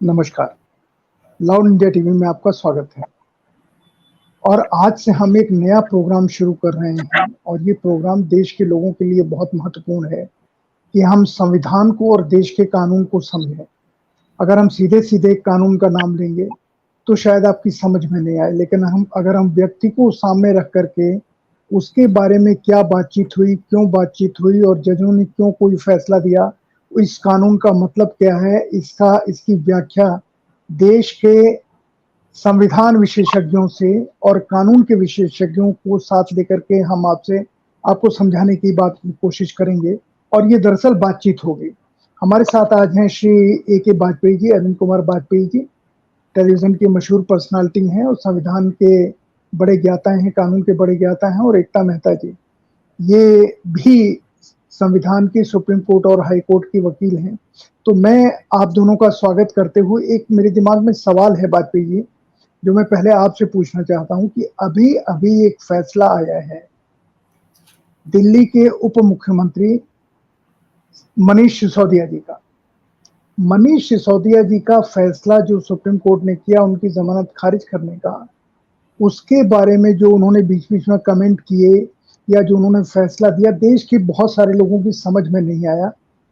नमस्कार, loud India TV में आपका स्वागत है। और आज से हम एक नया प्रोग्राम शुरू कर रहे हैं और ये प्रोग्राम देश के लोगों के लिए बहुत महत्वपूर्ण है कि हम संविधान को और देश के कानून को समझें। अगर हम सीधे-सीधे कानून का नाम लेंगे, तो शायद आपकी समझ में नहीं आए, लेकिन अगर हम व्यक्ति को सामने रख कर के उसके बारे में क्या बातचीत हुई, क्यों बातचीत हुई और जजों ने क्यों कोई फैसला दिया, इस कानून का मतलब क्या है, इसकी व्याख्या देश के संविधान विशेषज्ञों से और कानून के विशेषज्ञों को साथ लेकर के हम आपको समझाने की कोशिश करेंगे और ये दरअसल बातचीत होगी। हमारे साथ आज हैं श्री ए.के. वाजपेयी जी, अरविंद कुमार वाजपेयी जी, टेलीविज़न के मशहूर पर्सनैलिटी हैं और संविधान के बड़े ज्ञाता हैं, कानून के बड़े ज्ञाता हैं और एकता मेहता जी। ये भी संविधान के सुप्रीम कोर्ट और हाई कोर्ट के वकील हैं। तो मैं आप दोनों का स्वागत करते हुए एक मेरे दिमाग में सवाल है वाजपेयी जी, जो मैं पहले आपसे पूछना चाहता हूँ कि अभी-अभी एक फैसला आया है, दिल्ली के उप मुख्यमंत्री मनीष सिसोदिया जी का। मनीष सिसोदिया जी का फैसला जो सुप्रीम कोर्ट ने किया उनकी ज़मानत खारिज करने का, उसके बारे में जो उन्होंने बीच-बीच में कमेंट किए या जो उन्होंने फैसला दिया, देश के बहुत सारे लोगों की समझ में नहीं आया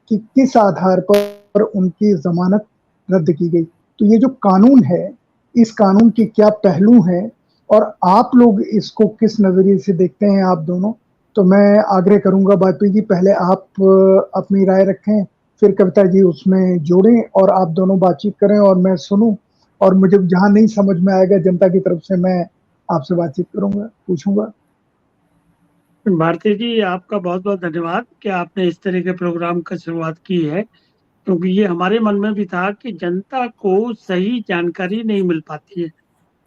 कि किस आधार पर उनकी ज़मानत रद्द की गई। तो ये जो कानून है, इस कानून के क्या पहलू हैं और आप लोग इसको किस नज़रिए से देखते हैं आप दोनों? तो मैं आग्रह करूँगा वाजपेयी जी, पहले आप अपनी राय रखें, फिर कविता जी उसमें जोड़ें और आप दोनों बातचीत करें और मैं सुनूँ और मुझे जहाँ नहीं समझ में आएगा जनता की तरफ से मैं आपसे बातचीत करूँगा, पूछूँगा। भारती जी, आपका बहुत-बहुत धन्यवाद कि आपने इस तरह के प्रोग्राम का शुरुआत की है, क्योंकि ये हमारे मन में भी था कि जनता को सही जानकारी नहीं मिल पाती है।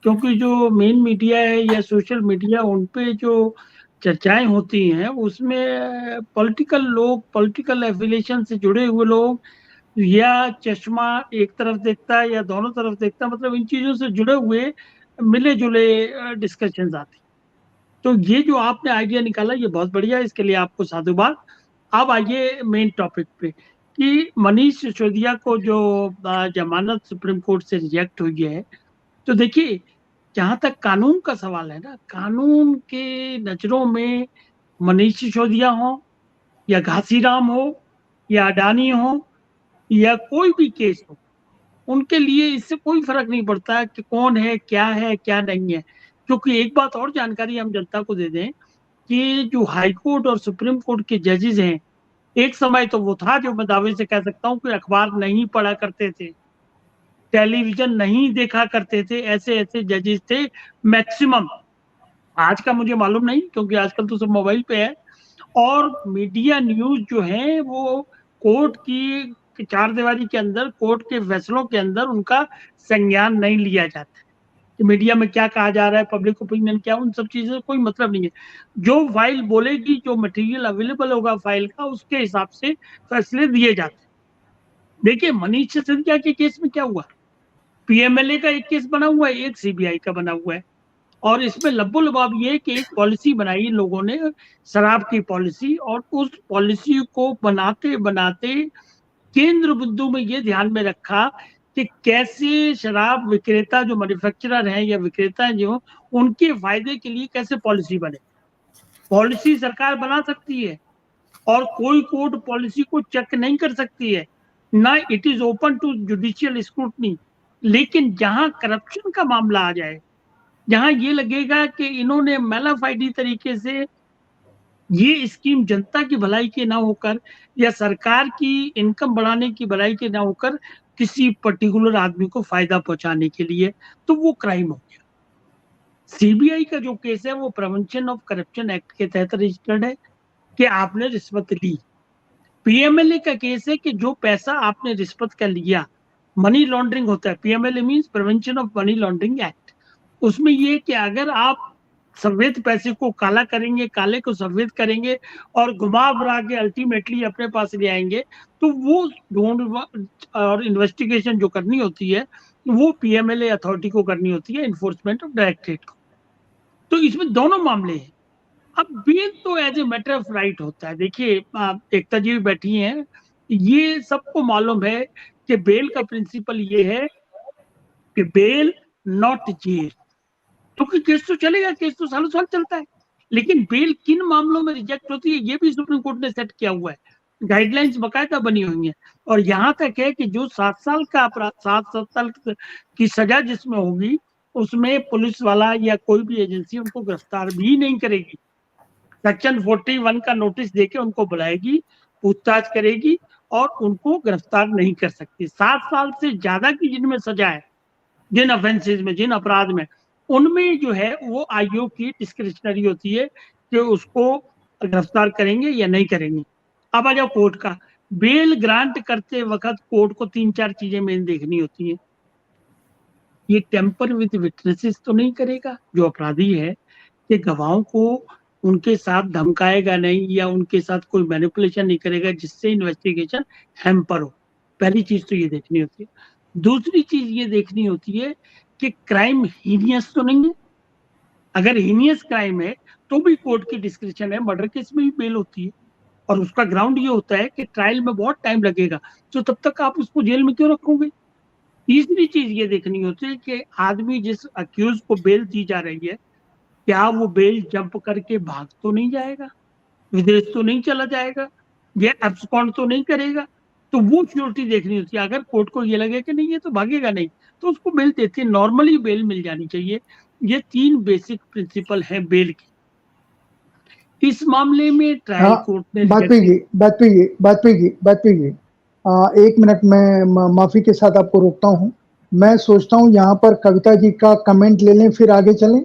क्योंकि जो मेन मीडिया है या सोशल मीडिया, उन पे जो चर्चाएँ होती हैं, उसमें पॉलिटिकल लोग, पॉलिटिकल एफिलिएशन से जुड़े हुए लोग या चश्मा एक तरफ देखता है या दोनों तरफ देखता है, मतलब इन चीज़ों से जुड़े हुए मिले-जुले डिस्कशंस आती हैं। तो ये जो आपने आइडिया निकाला ये बहुत बढ़िया है, इसके लिए आपको साधुवाद। अब आइए मेन टॉपिक पे कि मनीष सिसोदिया को जो जमानत सुप्रीम कोर्ट से रिजेक्ट हुई है, तो देखिए जहाँ तक कानून का सवाल है ना, कानून के नज़रों में मनीष सिसोदिया हो या घासीराम हो या अडानी हो या कोई भी केस हो, उनके लिए इससे कोई फ़र्क नहीं पड़ता कि कौन है, क्या नहीं है। क्योंकि एक बात और जानकारी हम जनता को दे दें कि जो हाई कोर्ट और सुप्रीम कोर्ट के जजेस हैं, एक समय तो वो था जो मैं दावे से कह सकता हूँ कि अखबार नहीं पढ़ा करते थे, टेलीविज़न नहीं देखा करते थे, ऐसे-ऐसे जजेस थे मैक्सिमम। आज का मुझे मालूम नहीं क्योंकि आजकल तो सब मोबाइल पे है और मीडिया न्यूज़ जो है वो कोर्ट की चारदीवारी के अंदर, कोर्ट के फैसलों के अंदर उनका संज्ञान नहीं लिया जाता है। कि मीडिया में क्या कहा जा रहा है, पब्लिक ओपिनियन क्या, उन सब चीज़ों से कोई मतलब नहीं है। जो फाइल बोलेगी, जो मटेरियल अवेलेबल होगा फाइल का, उसके हिसाब से फैसले दिए जाते हैं। देखिए, मनीष सिसोदिया के केस में क्या हुआ? पीएमएलए का एक केस बना हुआ है, एक सीबीआई का बना हुआ है और इसमें लब्बो-लबाब ये है कि एक पॉलिसी बनाई इन लोगों ने, शराब की पॉलिसी, और उस पॉलिसी को बनाते-बनाते केंद्र बिंदु में ये ध्यान में रखा कि कैसे शराब विक्रेता जो मैन्युफैक्चरर हैं या विक्रेता हैं जो, उनके फायदे के लिए कैसे पॉलिसी बने। पॉलिसी सरकार बना सकती है और कोई कोर्ट पॉलिसी को चेक नहीं कर सकती है, ना it is open to judicial scrutiny. लेकिन जहां करप्शन का मामला आ जाए, जहां ये लगेगा कि इन्होंने मेलाफाइडी तरीके से ये स्कीम जनता की भलाई की ना होकर या सरकार की इनकम बढ़ाने की भलाई की ना होकर किसी पर्टिकुलर आदमी को फायदा पहुंचाने के लिए, तो वो क्राइम हो गया। सीबीआई का जो केस है वो प्रिवेंशन ऑफ करप्शन एक्ट के तहत रजिस्टर्ड है कि आपने रिश्वत ली। पीएमएलए का केस है कि जो पैसा आपने रिश्वत का लिया, मनी लॉन्ड्रिंग होता है। PMLA means prevention of money laundering act. उसमें ये कि अगर आप सफेद पैसे को काला करेंगे, काले को सफेद करेंगे और घुमा फिरा के अल्टीमेटली अपने पास ले आएंगे, तो वो ढूंढ और इन्वेस्टिगेशन जो करनी होती है वो पीएमएलए अथॉरिटी को करनी होती है, इन्फोर्समेंट ऑफ डायरेक्टरेट को। तो इसमें दोनों मामले हैं। अब बेल तो as a matter of right होता है। देखिए, एकता जी भी बैठी हैं, ये सबको मालूम है कि बेल का प्रिंसिपल ये है कि बेल नॉट जेल, क्योंकि केस तो चलेगा, केस तो सालों साल चलता है, लेकिन बेल किन मामलों में रिजेक्ट होती है ये भी सुप्रीम कोर्ट ने सेट किया हुआ है, गाइडलाइंस बकायदा बनी हुई है। और यहाँ तक है कि जो 7 साल का अपराध, 7 साल की सजा जिसमें होगी, उसमें पुलिस वाला या कोई भी एजेंसी उनको गिरफ्तार भी नहीं करेगी। सेक्शन 41 का नोटिस देके उनको बुलाएगी, पूछताछ करेगी और उनको गिरफ्तार नहीं कर सकती। 7 साल से ज्यादा की जिनमें सजा है, जिन ऑफेंसेज में, जिन अपराध में, उनमें जो है वो आयोग की डिस्क्रिशनरी होती है कि उसको गिरफ्तार करेंगे या नहीं करेंगे। अब आ जाओ कोर्ट का। बेल ग्रांट करते वक्त कोर्ट को 3-4 चीजें मेन देखनी होती है। ये टेम्पर विद विटनेसेस तो नहीं करेगा जो अपराधी है, कि गवाहों को उनके साथ धमकाएगा नहीं या उनके साथ कोई मैनिपुलेशन नहीं करेगा जिससे इन्वेस्टिगेशन हैम्पर हो। पहली चीज तो ये देखनी होती है। दूसरी चीज ये देखनी होती है कि क्राइम हीनियस तो नहीं है। अगर हीनियस क्राइम है तो भी कोर्ट की डिस्क्रिप्शन है, मर्डर केस में भी बेल होती है, और उसका ग्राउंड ये होता है कि ट्रायल में बहुत टाइम लगेगा, तो तब तक आप उसको जेल में क्यों रखोगे। तीसरी चीज ये देखनी होती है कि आदमी जिस अक्यूज को बेल दी जा रही है, क्या वो बेल जंप करके भाग तो नहीं जाएगा, विदेश तो नहीं चला जाएगा, ये एब्सकॉन्ड तो नहीं करेगा। तो वो श्योरिटी देखनी होती है। अगर कोर्ट को ये लगे कि नहीं ये तो भागेगा नहीं, तो उसको बेल देती है, नॉर्मली बेल मिल जानी चाहिए। ये 3 बेसिक प्रिंसिपल है बेल की। इस मामले में ट्रायल हाँ, कोर्ट ने बात रिजेक्ट पे किया। ये बात पे ये बात पे ये बात पे ये 1 मिनट में माफी के साथ आपको रोकता हूँ। मैं सोचता हूँ यहाँ पर कविता जी का कमेंट ले लें फिर आगे चलें।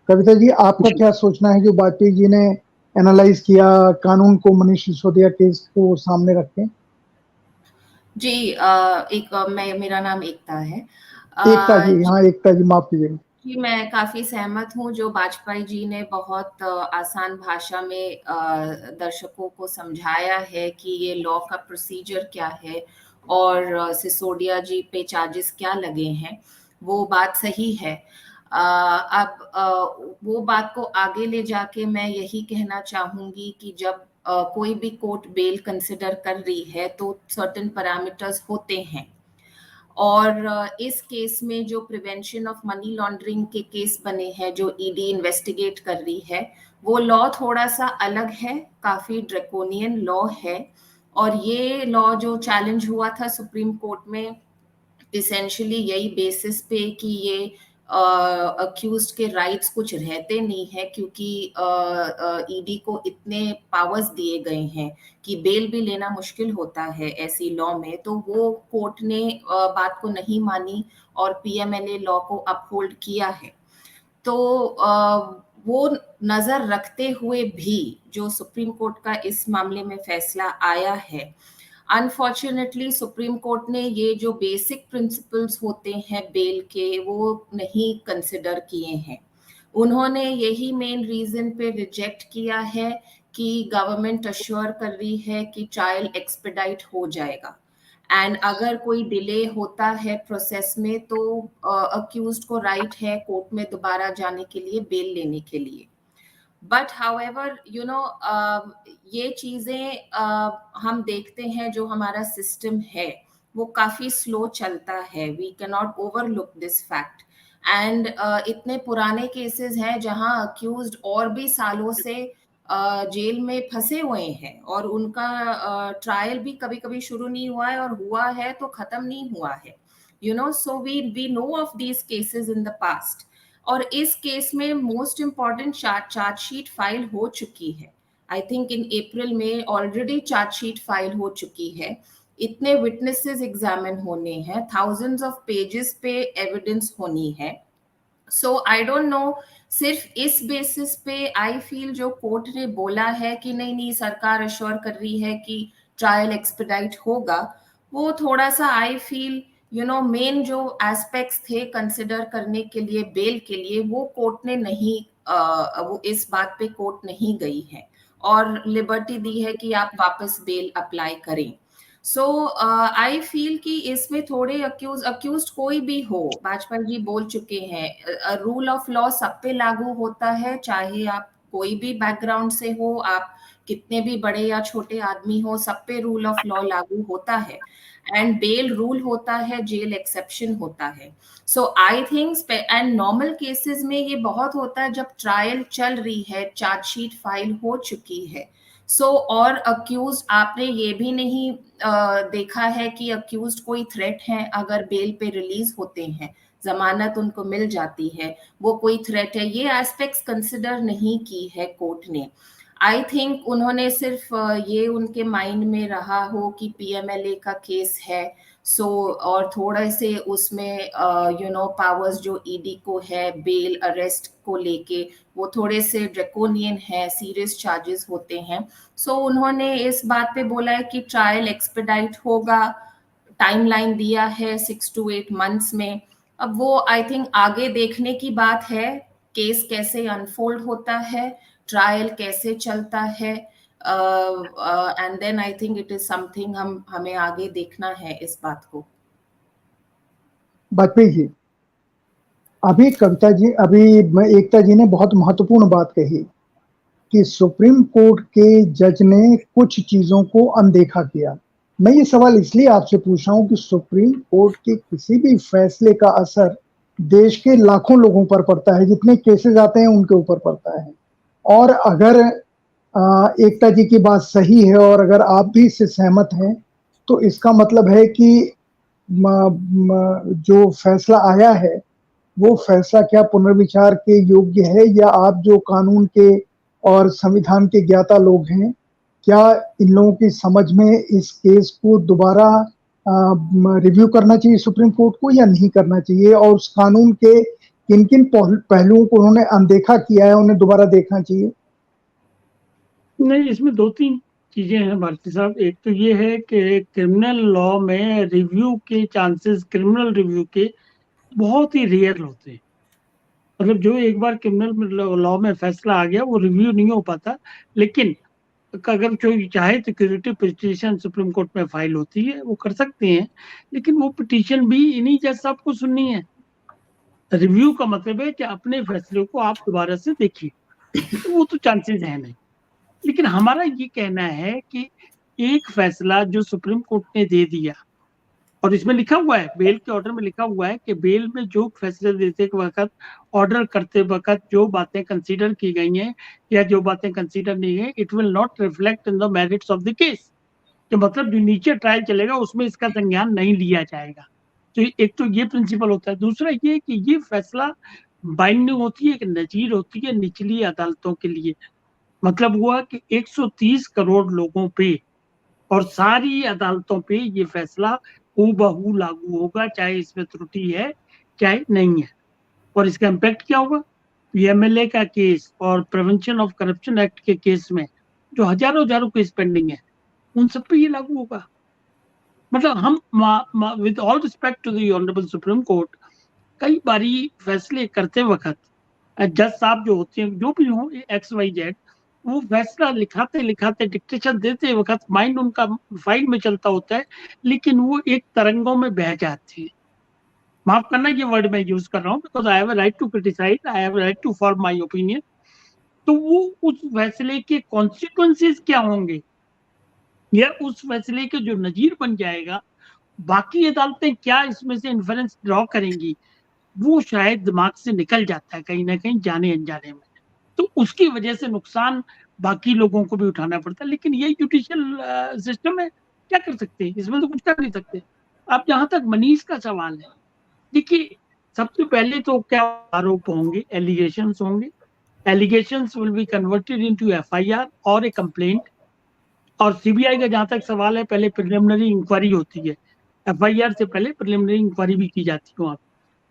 कविता जी, आपका जी क्या सोचना है जो वाजपेयी जी ने एनालाइज किया कानून को, मनीष सिसोदिया केस को सामने रख के? जी मेरा नाम एकता है। एकता जी, हाँ एकता जी, माफ कीजिएगा। जी, मैं काफ़ी सहमत हूँ जो वाजपेयी जी ने बहुत आसान भाषा में दर्शकों को समझाया है कि ये लॉ का प्रोसीजर क्या है और सिसोदिया जी पे चार्जेस क्या लगे हैं, वो बात सही है। वो बात को आगे ले जाके मैं यही कहना चाहूँगी कि जब कोई भी कोर्ट बेल कंसिडर कर रही है तो सर्टेन पैरामीटर्स होते हैं, और इस केस में जो प्रिवेंशन ऑफ मनी लॉन्ड्रिंग के केस बने हैं जो ईडी इन्वेस्टिगेट कर रही है, वो लॉ थोड़ा सा अलग है, काफी ड्रैकोनियन लॉ है। और ये लॉ जो चैलेंज हुआ था सुप्रीम कोर्ट में, इसेंशियली यही बेसिस पे कि ये अक्यूज्ड के राइट्स कुछ रहते नहीं है, क्योंकि ईडी को इतने पावर्स दिए गए हैं कि बेल भी लेना मुश्किल होता है ऐसी लॉ में। तो वो कोर्ट ने बात को नहीं मानी और पीएमएलए लॉ को अपहोल्ड किया है। तो वो नजर रखते हुए भी जो सुप्रीम कोर्ट का इस मामले में फैसला आया है, अनफॉर्चुनेटली सुप्रीम कोर्ट ने ये जो बेसिक प्रिंसिपल्स होते हैं बेल के, वो नहीं कंसिडर किए हैं। उन्होंने यही मेन रीजन पे रिजेक्ट किया है कि गवर्नमेंट अश्योर कर रही है कि ट्रायल एक्सपेडाइट हो जाएगा, एंड अगर कोई डिले होता है प्रोसेस में तो अक्यूज्ड को राइट है कोर्ट में दोबारा जाने के लिए, बेल लेने के लिए। बट हाउएवर ये चीजें हम देखते हैं जो हमारा सिस्टम है वो काफी स्लो चलता है। We can not overlook this fact, and इतने पुराने केसेस हैं जहां अक्यूज्ड और भी सालों से जेल में फंसे हुए हैं और उनका ट्रायल भी कभी कभी शुरू नहीं हुआ है, और हुआ है तो खत्म नहीं हुआ है। So we know of these cases in the past. और इस केस में मोस्ट इम्पॉर्टेंट चार्जशीट फाइल हो चुकी है। आई थिंक इन अप्रैल में ऑलरेडी चार्जशीट फाइल हो चुकी है। इतने विटनेसेस एग्जामिन होने हैं, थाउजेंड्स ऑफ पेजेस पे एविडेंस होनी है। सो आई डोंट नो, सिर्फ इस बेसिस पे आई फील जो कोर्ट ने बोला है कि नहीं नहीं सरकार अश्योर कर रही है कि ट्रायल एक्सपेडाइट होगा, वो थोड़ा सा आई फील मेन जो एस्पेक्ट्स थे कंसिडर करने के लिए बेल के लिए, वो कोर्ट ने नहीं वो इस बात पे कोर्ट नहीं गई है और लिबर्टी दी है कि आप वापस बेल अप्लाई करें। सो आई फील कि इसमें थोड़े अक्यूज कोई भी हो, वाजपेयी जी बोल चुके हैं रूल ऑफ लॉ सब पे लागू होता है, चाहे आप कोई भी बैकग्राउंड से हो, आप कितने भी बड़े या छोटे आदमी हो, सब पे रूल ऑफ लॉ लागू होता है। एंड बेल रूल होता है, जेल एक्सेप्शन होता है. So I think and normal cases में ये बहुत होता है जब ट्रायल चल रही है, चार्जशीट फाइल हो चुकी है. और अक्यूज, आपने ये भी नहीं देखा है कि अक्यूज कोई थ्रेट है अगर बेल पे रिलीज होते हैं, जमानत उनको मिल जाती है, वो कोई थ्रेट है, ये एस्पेक्ट्स कंसिडर नहीं की है कोर्ट ने. आई थिंक उन्होंने सिर्फ ये उनके माइंड में रहा हो कि पीएमएलए का केस है, और थोड़े से उसमें पावर्स जो ईडी को है बेल अरेस्ट को लेके, वो थोड़े से ड्रैकोनियन है, सीरियस चार्जेस होते हैं. उन्होंने इस बात पे बोला है कि ट्रायल एक्सपेडाइट होगा, टाइमलाइन दिया है 6 to 8 मंथ्स में. अब वो आई थिंक आगे देखने की बात है, केस कैसे अनफोल्ड होता है, ट्रायल कैसे चलता है, and then I think it is something हमें आगे देखना है इस बात को. वाजपेयी जी, अभी कविता जी, अभी एकता जी ने बहुत महत्वपूर्ण बात कही कि सुप्रीम कोर्ट के जज ने कुछ चीजों को अनदेखा किया. मैं ये सवाल इसलिए आपसे पूछ रहा हूं कि सुप्रीम कोर्ट के किसी भी फैसले का असर देश के लाखों लोगों पर पड़ता है, जितने केसेस आते हैं उनके ऊपर पड़ता है. और अगर एकता जी की बात सही है और अगर आप भी इससे सहमत हैं, तो इसका मतलब है कि जो फैसला आया है वो फैसला क्या पुनर्विचार के योग्य है, या आप जो कानून के और संविधान के ज्ञाता लोग हैं, क्या इन लोगों की समझ में इस केस को दोबारा रिव्यू करना चाहिए सुप्रीम कोर्ट को, या नहीं करना चाहिए, और उस कानून के किन किन पहलुओं को उन्होंने अनदेखा किया है उन्हें दोबारा देखना चाहिए? नहीं, इसमें 2-3 चीजें हैं भारती साहब. एक तो ये है कि क्रिमिनल लॉ में रिव्यू के चांसेस, क्रिमिनल रिव्यू के बहुत ही रेयर होते हैं. मतलब जो एक बार क्रिमिनल लॉ में फैसला आ गया वो रिव्यू नहीं हो पाता. लेकिन अगर जो चाहे तो क्यूरेटिव पिटीशन सुप्रीम कोर्ट में फाइल होती है, वो कर सकते हैं. लेकिन वो पिटीशन भी इन्हीं जज साहब को सुननी है. रिव्यू का मतलब है कि अपने फैसले को आप दोबारा से देखिए, तो वो तो चांसेस है नहीं. लेकिन हमारा ये कहना है कि एक फैसला जो सुप्रीम कोर्ट ने दे दिया, और इसमें लिखा हुआ है, बेल के ऑर्डर में लिखा हुआ है कि बेल में जो फैसले देते वक्त, ऑर्डर करते वक्त जो बातें कंसीडर की गई हैं या जो बातें कंसीडर नहीं है, it will not reflect in the merits of the case. तो मतलब जो नीचे ट्रायल चलेगा उसमें इसका संज्ञान नहीं लिया जाएगा. तो एक तो ये प्रिंसिपल होता है. दूसरा ये कि ये फैसला बाइंडिंग होती है, एक नजीर होती है निचली अदालतों के लिए. मतलब हुआ कि 130 करोड़ लोगों पे और सारी अदालतों पे ये फैसला हूबहू लागू होगा, चाहे इसमें त्रुटि है चाहे नहीं है. और इसका इम्पैक्ट क्या होगा? पीएमएलए का केस और प्रिवेंशन ऑफ करप्शन एक्ट के केस में जो हजारों केस पेंडिंग है, उन सब पे ये लागू होगा. मतलब हम with all respect to the honourable Supreme Court, कई बारी फैसले करते वक्त जज साहब जो होते हैं, जो भी हो XYZ, वो फैसला लिखाते डिक्टेशन देते वक्त माइंड उनका फाइल में चलता होता है, लेकिन वो एक तरंगों में बह जाते हैं. माफ करना ये वर्ड मैं यूज कर रहा हूँ, because I have a right to criticise, I have a right to form my opinion. तो वो उस फैसले के कॉन्सिक्वेंसेस क्या होंगे, या उस फैसले के जो नजीर बन जाएगा, बाकी अदालतें क्या इसमें से इन्फरेंस ड्रॉ करेंगी, वो शायद दिमाग से निकल जाता है कहीं ना कहीं, जाने अनजाने में. तो उसकी वजह से नुकसान बाकी लोगों को भी उठाना पड़ता है. लेकिन ये जुडिशियल सिस्टम है, क्या कर सकते हैं, इसमें तो कुछ कर नहीं सकते. अब जहां तक मनीष का सवाल है, देखिए सबसे पहले तो क्या आरोप होंगे, एलिगेशंस होंगे. Allegations will be converted into FIR और ए कंप्लेंट. और सीबीआई का जहां तक सवाल है, पहले प्रिलिमिनरी इंक्वायरी होती है. FIR से पहले प्रिलिमिनरी इंक्वायरी भी की जाती है. वहां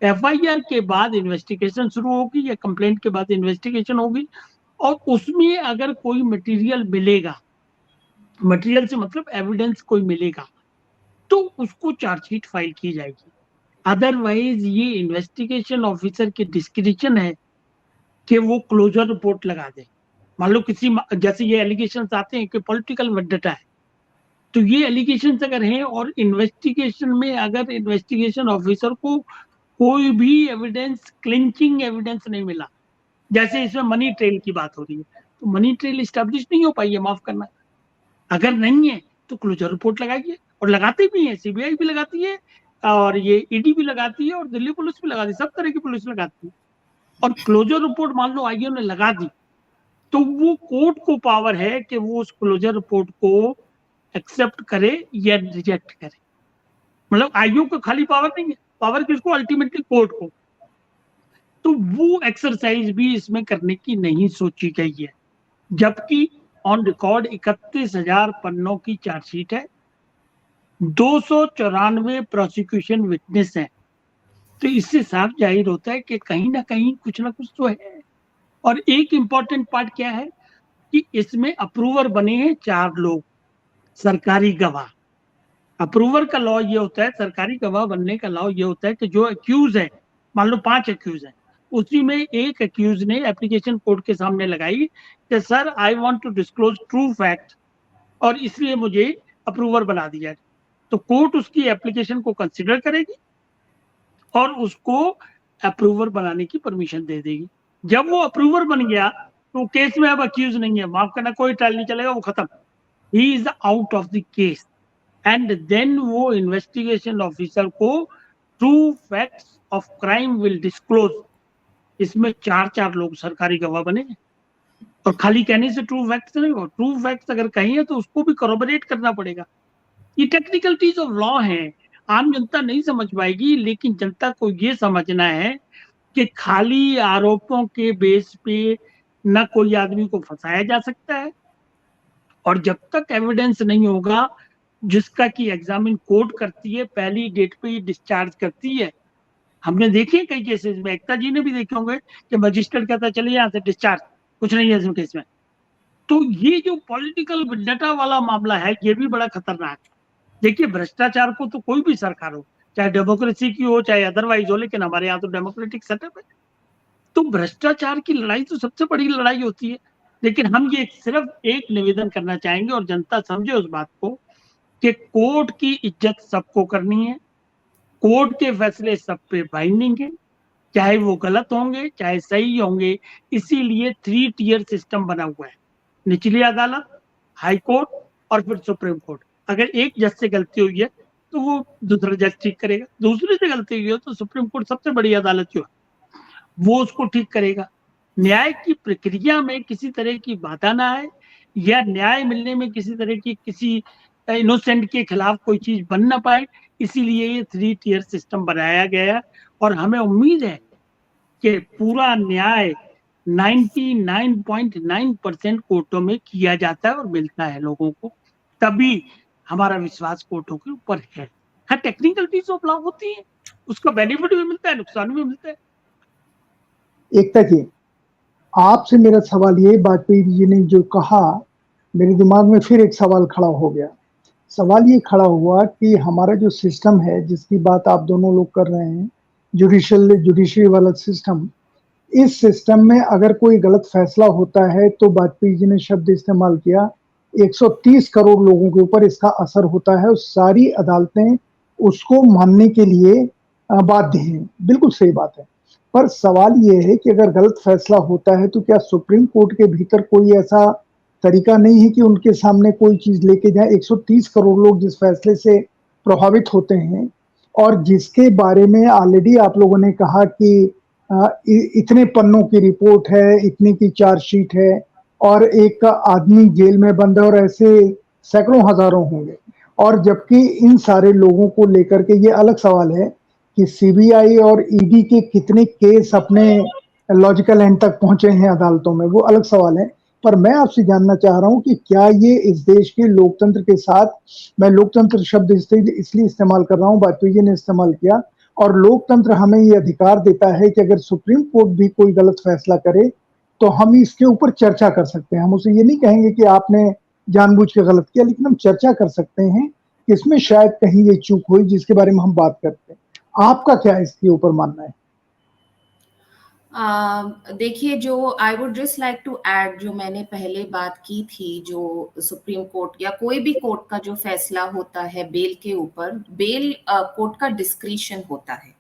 FIR के बाद इन्वेस्टिगेशन शुरू होगी, या कंप्लेंट के बाद इन्वेस्टिगेशन होगी. और उसमें अगर कोई मटेरियल मिलेगा, मटेरियल से मतलब एविडेंस कोई मिलेगा, तो उसको चार्जशीट फाइल की जाएगी. अदरवाइज ये इन्वेस्टिगेशन ऑफिसर की डिस्क्रिप्शन है कि वो क्लोजर रिपोर्ट लगा दे. मान लो किसी, जैसे ये एलिगेशंस आते हैं कि पॉलिटिकल वेंडेटा है, तो ये एलिगेशंस अगर हैं और इन्वेस्टिगेशन में अगर इन्वेस्टिगेशन ऑफिसर को कोई भी एविडेंस, क्लिंचिंग एविडेंस नहीं मिला, जैसे इसमें मनी ट्रेल की बात हो रही है, तो मनी ट्रेल इस्टेब्लिश नहीं हो पाई है, माफ करना. अगर नहीं है तो क्लोजर रिपोर्ट लगाइए, और लगाते भी हैं, सीबीआई भी लगाती है और ये ईडी भी लगाती है और दिल्ली पुलिस भी लगाती है, सब तरह की पुलिस लगाती है। और क्लोजर रिपोर्ट मान लो आईओ ने लगा दी तो वो कोर्ट को पावर है कि वो उस क्लोजर रिपोर्ट को एक्सेप्ट करे या रिजेक्ट करे। मतलब आईओ को खाली पावर नहीं है, पावर किसको, अल्टीमेटली कोर्ट को। तो वो एक्सरसाइज भी इसमें करने की नहीं सोची गई है, जबकि ऑन रिकॉर्ड 31,000 पन्नों की चार्जशीट है, 294 प्रोसिक्यूशन विटनेस है। तो इससे साफ जाहिर होता है कि कहीं ना कहीं कुछ ना कुछ तो है। और एक इंपॉर्टेंट पार्ट क्या है कि इसमें अप्रूवर बने हैं 4 लोग, सरकारी गवाह। अप्रूवर का लॉ ये होता है, सरकारी गवाह बनने का लॉ ये होता है कि जो एक्यूज है, मान लो 5 एक्यूज है, उसी में एक एक्यूज ने एप्लीकेशन कोर्ट के सामने लगाई कि sir I want to disclose true fact और इसलिए मुझे अप्रूवर बना दिया। तो कोर्ट उसकी एप्लीकेशन को कंसिडर करेगी और उसको अप्रूवर बनाने की परमिशन दे देगी। जब वो अप्रूवर बन गया तो केस में अब अक्यूज नहीं है, माफ करना, कोई ट्रायल नहीं चलेगा, वो खत्म, he is out of the case. And then वो इन्वेस्टिगेशन ऑफिसर को true facts of crime will disclose. इसमें 4 लोग सरकारी गवाह बने और खाली कहने से ट्रू फैक्ट्स नहीं हो, ट्रू फैक्ट्स अगर कहीं है तो उसको भी कॉरोबोरेट करना पड़ेगा। ये टेक्निकलिटीज ऑफ लॉ है, आम जनता नहीं समझ पाएगी, लेकिन जनता को ये समझना है कि खाली आरोपों के बेस पे न कोई आदमी को फंसाया जा सकता है, और जब तक एविडेंस नहीं होगा जिसका कि एग्जामिन कोर्ट करती है, पहली डेट पे ही डिस्चार्ज करती है। हमने देखे कई केसेस में, एकता जी ने भी देखे होंगे कि मजिस्ट्रेट कहता है चलिए यहाँ से डिस्चार्ज, कुछ नहीं है इस केस में। तो ये जो पॉलिटिकल वेंडेटा वाला मामला है ये भी बड़ा खतरनाक है। देखिए, भ्रष्टाचार को तो कोई भी सरकार हो, चाहे डेमोक्रेसी की हो चाहे अदरवाइज हो, लेकिन हमारे यहाँ तो डेमोक्रेटिक सेटअप है, तो भ्रष्टाचार की लड़ाई तो सबसे बड़ी लड़ाई होती है। लेकिन हम ये सिर्फ एक निवेदन करना चाहेंगे और जनता समझे उस बात को कि कोर्ट की इज्जत सबको करनी है, कोर्ट के फैसले सब पे बाइंडिंग है, चाहे वो गलत होंगे चाहे सही होंगे। इसीलिए 3 टियर सिस्टम बना हुआ है, निचली अदालत, हाई कोर्ट और फिर सुप्रीम कोर्ट। अगर एक जज से गलती हुई है तो वो दूसरा जज ठीक करेगा, दूसरे से गलती हुई है तो सुप्रीम कोर्ट सबसे बड़ी अदालत जो है वो उसको ठीक करेगा। न्याय की प्रक्रिया में किसी तरह की बाधा ना आए या न्याय मिलने में किसी तरह की किसी इनोसेंट के खिलाफ कोई चीज बन ना पाए, इसीलिए ये 3 टियर सिस्टम बनाया गया है। और हमें उम्मीद है कि पूरा न्याय 99.9% कोर्टों में किया जाता है और मिलता है लोगों को, तभी हमारा विश्वास कोर्टों के ऊपर है। हाँ, टेक्निकलिटीज ऑफ लॉ होती है, उसका बेनिफिट भी मिलता है, नुकसान भी मिलता है। एकता जी, आपसे मेरा सवाल ये, वाजपेयी जी ने जो कहा, मेरे दिमाग में फिर एक सवाल खड़ा हो गया। सवाल ये खड़ा हुआ कि हमारा जो सिस्टम है जिसकी बात आप दोनों लोग कर रहे हैं, जुडिशरी वाला सिस्टम, इस सिस्टम में अगर कोई गलत फैसला होता है तो वाजपेयी जी ने शब्द इस्तेमाल किया 130 करोड़ लोगों के ऊपर इसका असर होता है और सारी अदालतें उसको मानने के लिए बाध्य हैं। बिल्कुल सही बात है, पर सवाल ये है कि अगर गलत फैसला होता है तो क्या सुप्रीम कोर्ट के भीतर कोई ऐसा तरीका नहीं है कि उनके सामने कोई चीज लेके जाए? 130 करोड़ लोग जिस फैसले से प्रभावित होते हैं और जिसके बारे में ऑलरेडी आप लोगों ने कहा कि इतने पन्नों की रिपोर्ट है, इतने की चार्जशीट है और एक आदमी जेल में बंद है और ऐसे सैकड़ों हजारों होंगे, और जबकि इन सारे लोगों को लेकर के ये अलग सवाल है कि सीबीआई और ईडी के कितने केस अपने लॉजिकल एंड तक पहुंचे हैं अदालतों में, वो अलग सवाल है। पर मैं आपसे जानना चाह रहा हूं कि क्या ये इस देश के लोकतंत्र के साथ, मैं लोकतंत्र शब्द इसलिए इस्तेमाल कर रहा हूं, वाजपेयी जी ने इस्तेमाल किया, और लोकतंत्र हमें ये अधिकार देता है कि अगर सुप्रीम कोर्ट भी कोई गलत फैसला करे तो हम इसके ऊपर चर्चा कर सकते हैं। हम उसे ये नहीं कहेंगे कि आपने जानबूझ के गलत किया, लेकिन हम चर्चा कर सकते हैं कि इसमें शायद कहीं ये चूक हुई जिसके बारे में हम बात करते हैं। आपका क्या इसके ऊपर मानना है? देखिए, जो I would just like to add, जो मैंने पहले बात की थी, जो सुप्रीम कोर्ट या कोई भी कोर्ट का जो फैसला होता है बेल के ऊपर, बेल कोर्ट का डिस्क्रिशन होता है।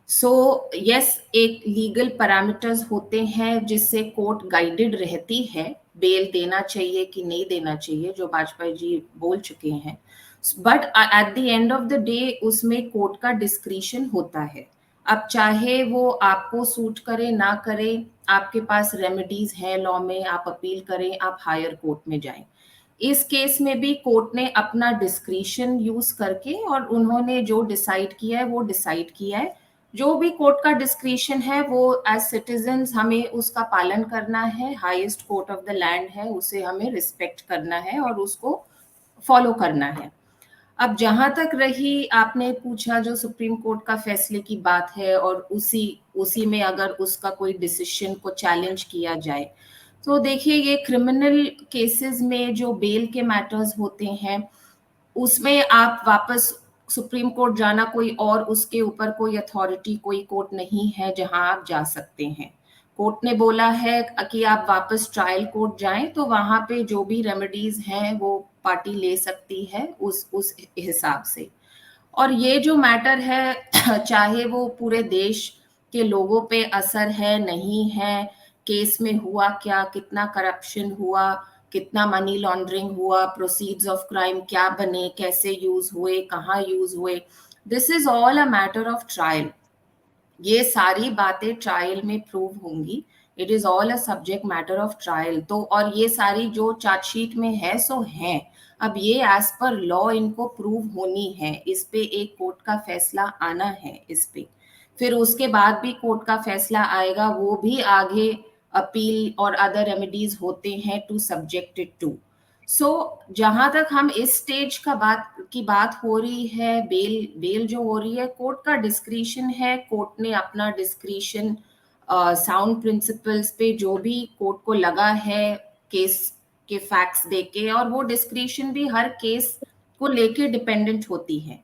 सो यस, एक लीगल पैरामीटर्स होते हैं जिससे कोर्ट गाइडेड रहती है बेल देना चाहिए कि नहीं देना चाहिए, जो वाजपेयी जी बोल चुके हैं। But at the end of the day उसमें कोर्ट का डिस्क्रिशन होता है। अब चाहे वो आपको सूट करे ना करे, आपके पास रेमेडीज है लॉ में, आप अपील करें, आप हायर कोर्ट में जाएं। इस केस में भी कोर्ट ने अपना डिस्क्रिशन यूज करके और उन्होंने जो डिसाइड किया है वो डिसाइड किया है। जो भी कोर्ट का डिस्क्रिशन है वो एज सिटीजन्स हमें उसका पालन करना है, highest court of the land है, उसे हमें रिस्पेक्ट करना है और उसको फॉलो करना है। अब जहां तक रही आपने पूछा जो सुप्रीम कोर्ट का फैसले की बात है और उसी में अगर उसका कोई डिसीजन को चैलेंज किया जाए, तो देखिए ये क्रिमिनल केसेस में जो बेल के मैटर्स होते हैं उसमें आप वापस सुप्रीम कोर्ट जाना कोई और उसके ऊपर कोई अथॉरिटी कोई कोर्ट नहीं है जहां आप जा सकते हैं। कोर्ट ने बोला है कि आप वापस ट्रायल कोर्ट जाएं, तो वहां पे जो भी रेमेडीज हैं वो पार्टी ले सकती है उस हिसाब से। और ये जो मैटर है चाहे वो पूरे देश के लोगों पे असर है नहीं है, केस में हुआ क्या, कितना करप्शन हुआ, कितना मनी लॉन्ड्रिंग हुआ, प्रोसीड्स ऑफ क्राइम क्या बने, कैसे यूज हुए, कहाँ यूज हुए, this is all a matter of trial. ये सारी बातें ट्रायल में प्रूव होंगी। It is all a subject matter of trial. तो और ये सारी जो चार्जशीट में है सो है, अब ये एज पर लॉ इनको प्रूव होनी है, इस पे एक कोर्ट का फैसला आना है इस पे। फिर उसके बाद भी कोर्ट का फैसला आएगा, वो भी आगे अपील और अदर रेमेडीज होते हैं टू सब्जेक्ट इट टू। सो जहां तक हम इस स्टेज की बात हो रही है, बेल जो हो रही है, कोर्ट का डिस्क्रिशन है। कोर्ट ने अपना डिस्क्रिशन साउंड प्रिंसिपल्स पे जो भी कोर्ट को लगा है केस के फैक्ट्स देके, और वो डिस्क्रिशन भी हर केस को लेके डिपेंडेंट होती है।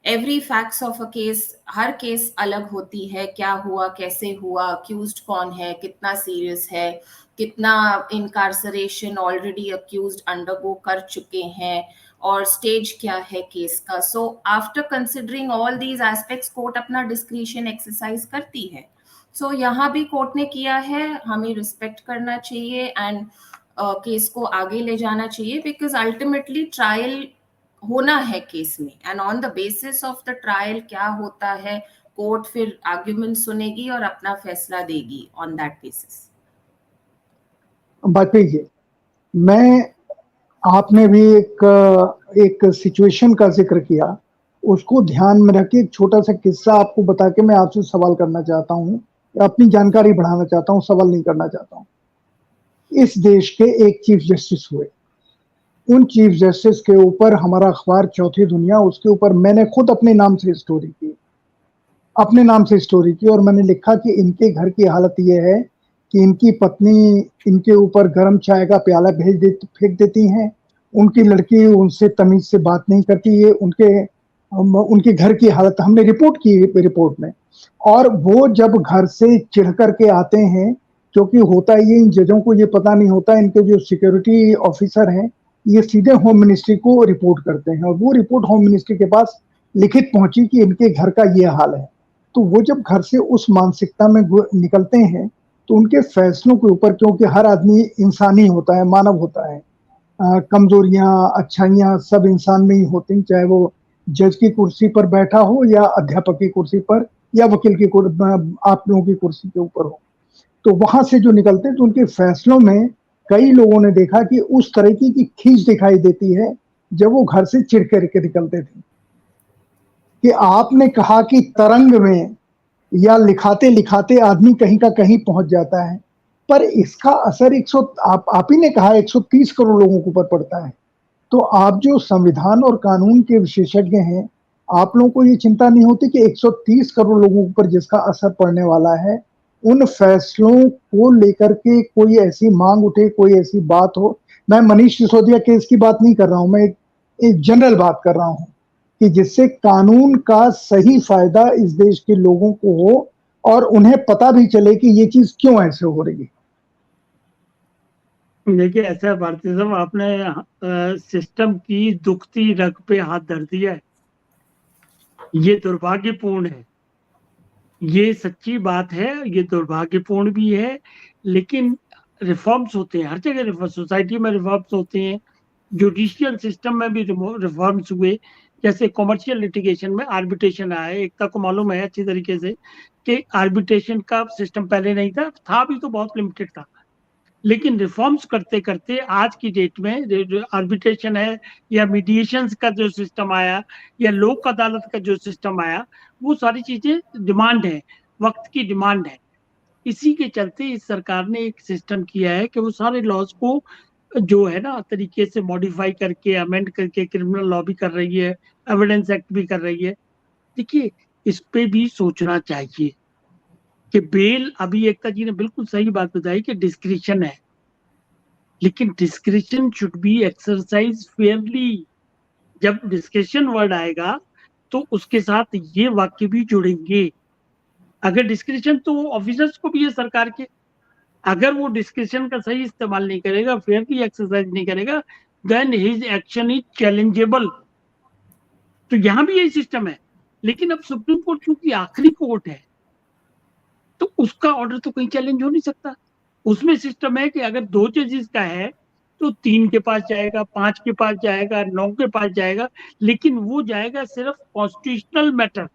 Every facts of a case, her case अलग होती है, क्या हुआ, कैसे हुआ, अक्यूज्ड कौन है, कितना सीरियस है, कितना इनकार्सरेशन ऑलरेडी अक्यूज्ड अंडरगो कर चुके हैं, और स्टेज क्या है केस का। So after considering all these aspects court अपना डिस्क्रिशन एक्सरसाइज करती है। सो यहाँ भी कोर्ट ने किया है, हमें रिस्पेक्ट करना चाहिए एंड केस को आगे ले जाना चाहिए, बिकॉज अल्टीमेटली ट्रायल होना है केस में, and on the basis of the trial क्या होता है, कोर्ट फिर आर्ग्यूमेंट सुनेगी और अपना फैसला देगी ऑन दैट बेसिस। बात यही है। मैं आपने भी एक सिचुएशन का जिक्र किया, उसको ध्यान में रख के एक छोटा सा किस्सा आपको बता के मैं आपसे सवाल करना चाहता हूँ, अपनी जानकारी बढ़ाना चाहता हूँ, सवाल नहीं करना चाहता हूँ। इस देश के एक चीफ जस्टिस हुए, उन चीफ जस्टिस के ऊपर हमारा अखबार चौथी दुनिया, उसके ऊपर मैंने खुद अपने नाम से स्टोरी की और मैंने लिखा कि इनके घर की हालत ये है कि इनकी पत्नी इनके ऊपर गर्म चाय का प्याला फेंक देती हैं, उनकी लड़की उनसे तमीज से बात नहीं करती है, उनके घर की हालत हमने रिपोर्ट की रिपोर्ट में। और वो जब घर से चिढ़ करके आते हैं, क्योंकि होता ये इन जजों को ये पता नहीं होता, इनके जो सिक्योरिटी ऑफिसर हैं ये सीधे होम मिनिस्ट्री को रिपोर्ट करते हैं और वो रिपोर्ट होम मिनिस्ट्री के पास लिखित पहुंची कि इनके घर का ये हाल है। तो वो जब घर से उस मानसिकता में निकलते हैं तो उनके फैसलों के ऊपर, क्योंकि हर आदमी इंसानी होता है, मानव होता है, कमजोरियां अच्छाइयां सब इंसान में ही होती हैं, चाहे वो जज की कुर्सी पर बैठा हो या अध्यापक की कुर्सी पर या वकील की आप लोगों की कुर्सी के ऊपर हो। तो वहां से जो निकलते हैं तो उनके फैसलों में कई लोगों ने देखा कि उस तरह की खींच दिखाई देती है जब वो घर से चिढ़ करके निकलते थे। कि आपने कहा कि तरंग में या लिखाते लिखाते आदमी कहीं का कहीं पहुंच जाता है, पर इसका असर आप ही ने कहा 130 करोड़ लोगों के ऊपर पड़ता है। तो आप जो संविधान और कानून के विशेषज्ञ हैं, आप लोगों को ये चिंता नहीं होती कि 130 करोड़ लोगों पर जिसका असर पड़ने वाला है, उन फैसलों को लेकर के कोई ऐसी मांग उठे, कोई ऐसी बात हो। मैं मनीष सिसोदिया केस की बात नहीं कर रहा हूं, मैं एक जनरल बात कर रहा हूं कि जिससे कानून का सही फायदा इस देश के लोगों को हो और उन्हें पता भी चले कि ये चीज क्यों ऐसे हो रही है। देखिए ऐसा भारतीय साहब, आपने सिस्टम की दुखती रग पे हाथ धर दिया है। ये दुर्भाग्यपूर्ण है, ये सच्ची बात है, ये दुर्भाग्यपूर्ण भी है। लेकिन रिफॉर्म्स होते हैं हर जगह, सोसाइटी में रिफॉर्म्स होते हैं, जुडिशियल सिस्टम में भी रिफॉर्म्स हुए, जैसे कॉमर्शियल लिटिगेशन में आर्बिट्रेशन आया है। एकता को मालूम है अच्छी तरीके से कि आर्बिट्रेशन का सिस्टम पहले नहीं था भी तो बहुत लिमिटेड था, लेकिन रिफॉर्म्स करते करते आज की डेट में जो आर्बिट्रेशन है या मीडिएशंस का जो सिस्टम आया या लोक अदालत का जो सिस्टम आया, वो सारी चीजें डिमांड है, वक्त की डिमांड है। इसी के चलते इस सरकार ने एक सिस्टम किया है कि वो सारे लॉज को जो है ना तरीके से मॉडिफाई करके अमेंड करके क्रिमिनल लॉ भी कर रही है, एविडेंस एक्ट भी कर रही है। देखिए, इस पे भी सोचना चाहिए कि बेल, अभी एकता जी ने बिल्कुल सही बात बताई कि डिस्क्रिशन है, लेकिन discretion should be exercise Fairlie. जब डिस्क्रिशन वर्ड आएगा तो उसके साथ ये वाक्य भी जुड़ेंगे। अगर डिस्क्रिशन तो ऑफिसर्स को भी है सरकार के, अगर वो डिस्क्रिशन का सही इस्तेमाल नहीं करेगा, फेयरली एक्सरसाइज नहीं करेगा, then his action is challengeable. तो यहां भी यही सिस्टम है, लेकिन अब सुप्रीम कोर्ट चूंकि आखिरी कोर्ट है तो उसका ऑर्डर तो कहीं चैलेंज हो नहीं सकता। उसमें सिस्टम है कि अगर 2 जजेस का है तो 3 के पास जाएगा, 5 के पास जाएगा, 9 के पास जाएगा, लेकिन वो जाएगा सिर्फ कॉन्स्टिट्यूशनल मैटर,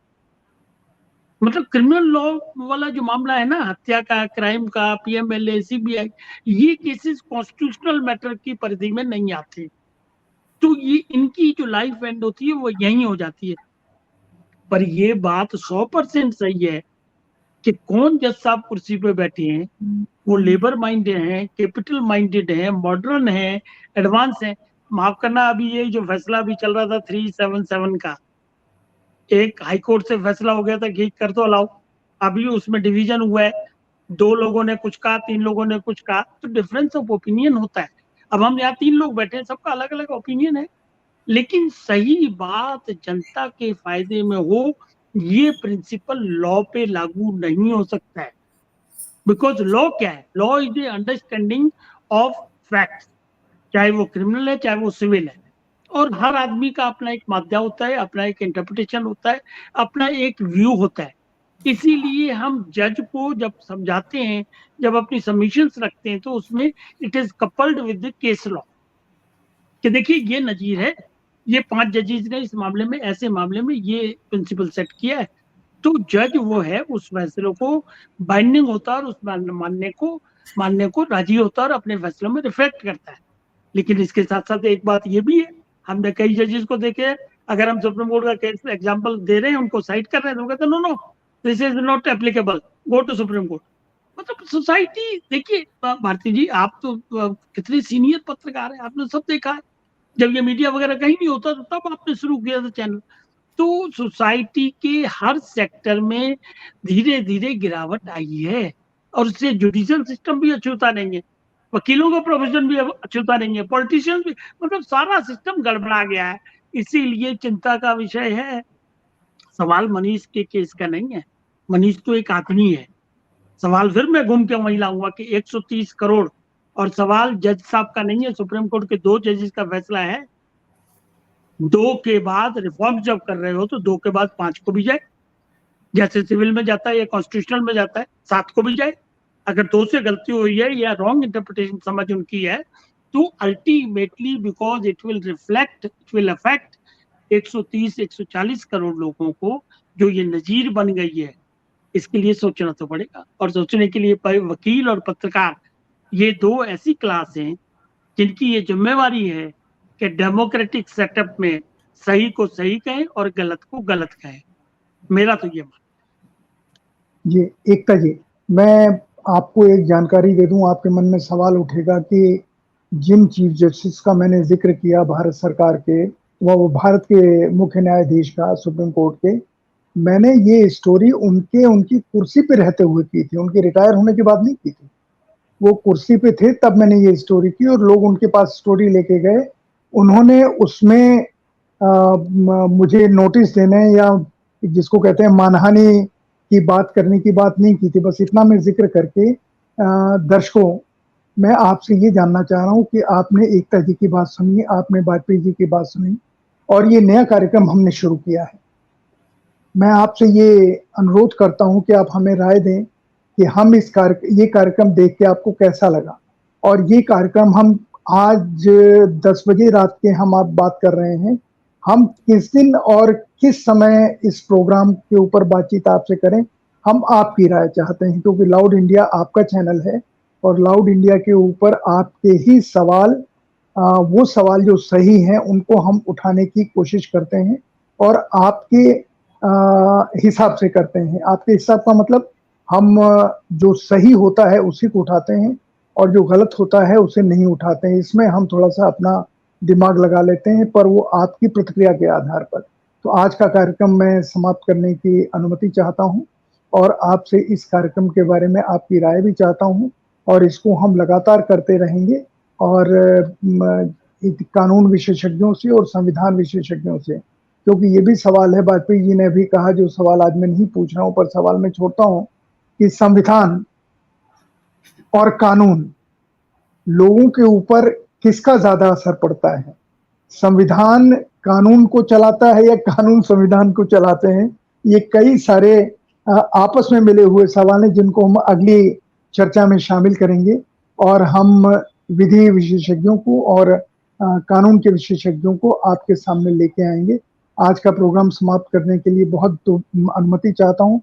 मतलब क्रिमिनल लॉ वाला जो मामला है ना, हत्या का, क्राइम का, पीएमएलए, सीबीआई, ये केसेस कॉन्स्टिट्यूशनल मैटर की परिधि में नहीं आते। तो ये इनकी जो लाइफ एंड होती है वो यहीं हो जाती है। पर ये बात 100% सही है कि कौन जज साहब कुर्सी पे बैठे हैं, वो लेबर माइंडेड हैं, कैपिटल माइंडेड हैं, मॉडर्न हैं, एडवांस हैं। माफ करना, अभी ये जो फैसला भी चल रहा था 377 का, एक हाई कोर्ट से फैसला हो गया था कि कर दो अलाउ, अभी उसमें डिवीजन हुआ है, 2 लोगों ने कुछ कहा, 3 लोगों ने कुछ कहा, तो डिफरेंस ऑफ ओपिनियन होता है। अब हम यहाँ 3 लोग बैठे हैं, सबका अलग अलग ओपिनियन है, लेकिन सही बात जनता के फायदे में हो, ये प्रिंसिपल लॉ पे लागू नहीं हो सकता है। बिकॉज लॉ क्या है? Law is the understanding of facts, चाहे वो क्रिमिनल है चाहे वो सिविल है, और हर आदमी का अपना एक माध्यम होता है, अपना एक इंटरप्रिटेशन होता है, अपना एक व्यू होता है। इसीलिए हम जज को जब समझाते हैं, जब अपनी सबमिशंस रखते हैं, तो उसमें it is coupled with the case law कि देखिए ये नजीर है, ये 5 जजेस ने इस मामले में, ऐसे मामले में ये प्रिंसिपल सेट किया है, तो जज वो है उस फैसले को बाइंडिंग होता है और उस मानने को राजी होता है और अपने फैसलों में रिफ्लेक्ट करता है। लेकिन इसके साथ साथ एक बात ये भी है, हमने कई जजेस को देखे, अगर हम सुप्रीम कोर्ट का केस एग्जांपल दे रहे हैं, उनको साइट कर रहे हैं, तो कहते हैं no no this is not applicable, go to Supreme Court. मतलब सोसाइटी, देखिए भारती जी, आप तो कितने सीनियर पत्रकार हैं, आपने सब देखा है, जब ये मीडिया वगैरह कहीं नहीं होता तो तब आपने शुरू किया था चैनल। तो सोसाइटी के हर सेक्टर में धीरे धीरे गिरावट आई है, और उससे जुडिशियल सिस्टम भी अछूता नहीं है, वकीलों का प्रोफेशन भी अछूता नहीं है, पॉलिटिशियंस भी, मतलब सारा सिस्टम गड़बड़ा गया है। इसीलिए चिंता का विषय है। सवाल मनीष के केस का नहीं है, मनीष तो एक आदमी है। सवाल फिर मैं घूम के वही लाऊंगा कि 130 करोड़, और सवाल जज साहब का नहीं है, सुप्रीम कोर्ट के 2 जजेस का फैसला है। 2 के बाद रिफॉर्म जब कर रहे हो तो 2 के बाद 5 को भी जाए, जैसे सिविल में जाता है या कॉन्स्टिट्यूशनल में जाता है, 7 को भी जाए। अगर 2 से गलती हुई है या रॉन्ग इंटरप्रिटेशन समझ उनकी है, तो ultimately because it will affect 130-140 crore लोगों को, जो ये नजीर बन गई है, इसके लिए सोचना तो पड़ेगा। और सोचने के लिए वकील और पत्रकार, ये 2 ऐसी क्लास हैं जिनकी ये जिम्मेवारी है कि डेमोक्रेटिक सेटअप में सही को सही कहें और गलत को गलत कहें। मेरा तो ये मान। जी एकता जी, मैं आपको एक जानकारी दे दूं, आपके मन में सवाल उठेगा कि जिन चीफ जस्टिस का मैंने जिक्र किया भारत सरकार के, वो भारत के मुख्य न्यायाधीश का, सुप्रीम कोर्ट के, मैंने ये स्टोरी उनकी कुर्सी पे रहते हुए की थी, उनके रिटायर होने के बाद नहीं की थी। वो कुर्सी पे थे तब मैंने ये स्टोरी की, और लोग उनके पास स्टोरी लेके गए, उन्होंने उसमें मुझे नोटिस देने या जिसको कहते हैं मानहानि की बात करने की बात नहीं की थी। बस इतना मैं जिक्र करके दर्शकों, मैं आपसे ये जानना चाह रहा हूँ कि आपने एकता जी की बात सुनी, आपने वाजपेयी जी की बात सुनी, और ये नया कार्यक्रम हमने शुरू किया है। मैं आपसे ये अनुरोध करता हूँ कि आप हमें राय दें कि हम ये कार्यक्रम देख के आपको कैसा लगा, और ये कार्यक्रम हम आज 10 बजे रात के हम आप बात कर रहे हैं। हम किस दिन और किस समय इस प्रोग्राम के ऊपर बातचीत आपसे करें, हम आपकी राय चाहते हैं, क्योंकि लाउड इंडिया आपका चैनल है और लाउड इंडिया के ऊपर आपके ही सवाल, वो सवाल जो सही हैं उनको हम उठाने की कोशिश करते हैं और आपके हिसाब से करते हैं। आपके हिसाब का मतलब हम जो सही होता है उसी को उठाते हैं और जो गलत होता है उसे नहीं उठाते हैं। इसमें हम थोड़ा-सा अपना दिमाग लगा लेते हैं, पर वो आपकी प्रतिक्रिया के आधार पर। तो आज का कार्यक्रम मैं समाप्त करने की अनुमति चाहता हूँ और आपसे इस कार्यक्रम के बारे में आपकी राय भी चाहता हूँ और इसको हम लगातार करते रहेंगे और कानून विशेषज्ञों से और संविधान विशेषज्ञों से, क्योंकि ये भी सवाल है, वाजपेयी जी ने भी कहा, जो सवाल आज मैं नहीं पूछ रहा हूँ पर सवाल मैं छोड़ता हूँ कि संविधान और कानून लोगों के ऊपर किसका ज्यादा असर पड़ता है? संविधान कानून को चलाता है या कानून संविधान को चलाते हैं? ये कई सारे आपस में मिले हुए सवाल हैं जिनको हम अगली चर्चा में शामिल करेंगे और हम विधि विशेषज्ञों को और कानून के विशेषज्ञों को आपके सामने लेके आएंगे। आज का प्रोग्राम समाप्त करने के लिए बहुत अनुमति चाहता हूँ।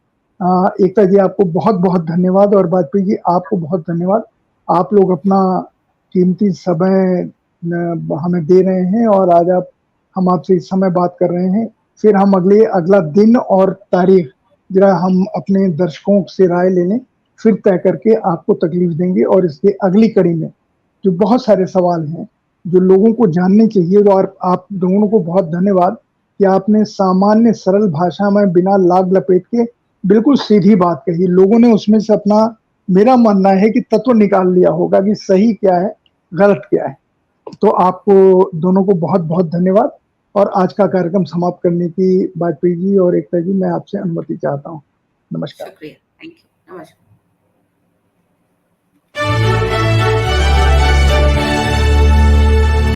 एकता जी, आपको बहुत-बहुत धन्यवाद और वाजपेयी जी आपको बहुत धन्यवाद। आप लोग अपना कीमती समय हमें दे रहे हैं और आज हम आपसे इस समय बात कर रहे हैं। फिर हम अगला दिन और तारीख जरा हम अपने दर्शकों से राय ले लें, फिर तय करके आपको तकलीफ देंगे और इसके अगली कड़ी में जो बहुत सारे सवाल हैं जो लोगों को जानने चाहिए। और आप दोनों को बहुत धन्यवाद कि आपने सामान्य सरल भाषा में बिना लाग लपेट के बिल्कुल सीधी बात कही। लोगों ने उसमें से अपना, मेरा मानना है कि तत्व निकाल लिया होगा कि सही क्या है, गलत क्या है। तो आपको दोनों को बहुत-बहुत धन्यवाद और आज का कार्यक्रम समाप्त करने की वाजपेयी जी और एकता जी मैं आपसे अनुमति चाहता हूँ। नमस्कार। शुक्रिया, थैंक यू, नमस्कार।